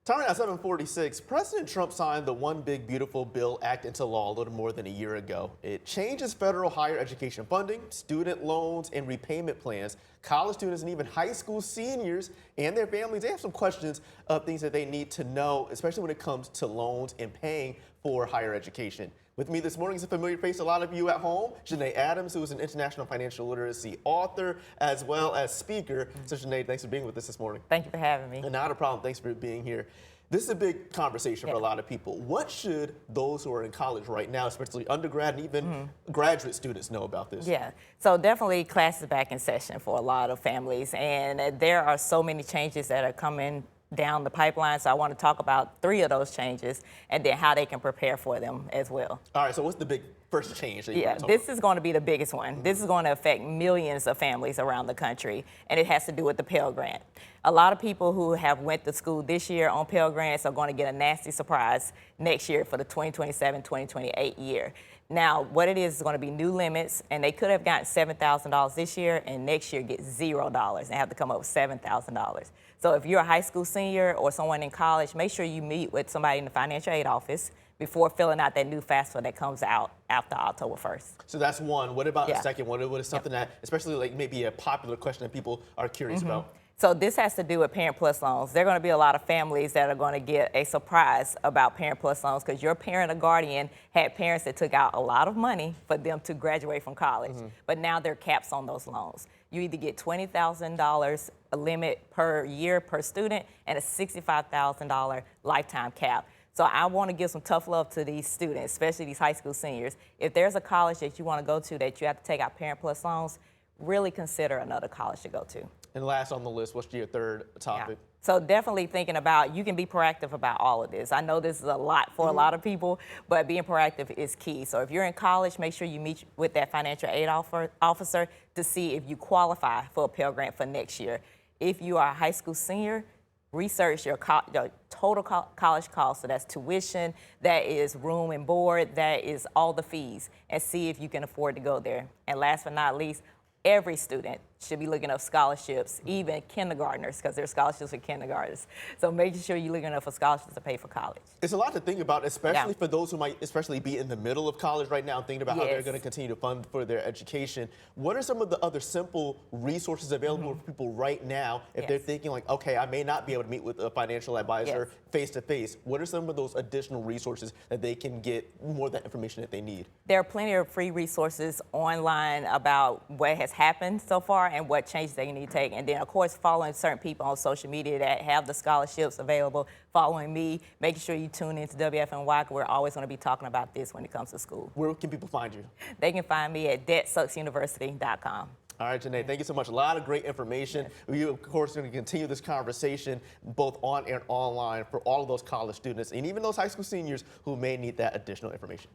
Time at 7:46, President Trump signed the One Big Beautiful Bill Act into law a little more than a year ago. It changes federal higher education funding, student loans, and repayment plans. College students and even high school seniors and their families, they have some questions of things that they need to know, especially when it comes to loans and paying for higher education. With me this morning is a familiar face to a lot of you at home, Janae Adams, who is an international financial literacy author as well as speaker. So Janae, thanks for being with us this morning. Thank you for having me. And not a problem. Thanks for being here. This is a big conversation for a lot of people. What should those who are in college right now, especially undergrad and even graduate students, know about this? Yeah, so definitely classes back in session for a lot of families, and there are so many changes that are coming down the pipeline, so I want to talk about 3 of those changes and then how they can prepare for them as well. All right, so what's the big first change that you want to talk this is going to be the biggest one. This is going to affect millions of families around the country, and it has to do with the Pell Grant. A lot of people who have went to school this year on Pell Grants are going to get a nasty surprise next year for the 2027-2028 year. Now, what it is going to be new limits, and they could have gotten $7,000 this year, and next year get $0 and have to come up with $7,000. So if you're a high school senior or someone in college, make sure you meet with somebody in the financial aid office before filling out that new FAFSA that comes out after October 1st. So that's one. What about the second one? What is something that, especially like maybe a popular question that people are curious about? So this has to do with Parent Plus loans. There are going to be a lot of families that are going to get a surprise about Parent Plus loans because your parent or guardian had parents that took out a lot of money for them to graduate from college, but now there are caps on those loans. You either get $20,000 a limit per year per student and a $65,000 lifetime cap. So I want to give some tough love to these students, especially these high school seniors. If there's a college that you want to go to that you have to take out Parent Plus loans, really consider another college to go to. And last on the list, what's your third topic? So definitely thinking about, you can be proactive about all of this. I know this is a lot for a lot of people, but being proactive is key. So if you're in college, make sure you meet with that financial aid officer to see if you qualify for a Pell Grant for next year. If you are a high school senior, research your total college cost. So that's tuition, that is room and board, that is all the fees, and see if you can afford to go there. And last but not least, every student should be looking up scholarships, even kindergartners, because there's scholarships for kindergartners. So making sure you're looking up for scholarships to pay for college. It's a lot to think about, especially for those who might especially be in the middle of college right now, thinking about how they're going to continue to fund for their education. What are some of the other simple resources available for people right now if they're thinking like, okay, I may not be able to meet with a financial advisor face-to-face? What are some of those additional resources that they can get more of that information that they need? There are plenty of free resources online about what has happened so far and what changes they need to take. And then, of course, following certain people on social media that have the scholarships available, following me, making sure you tune into WFNY. We're always going to be talking about this when it comes to school. Where can people find you? They can find me at debtsucksuniversity.com. All right, Janae, thank you so much. A lot of great information. We, of course, are going to continue this conversation both on and online for all of those college students and even those high school seniors who may need that additional information.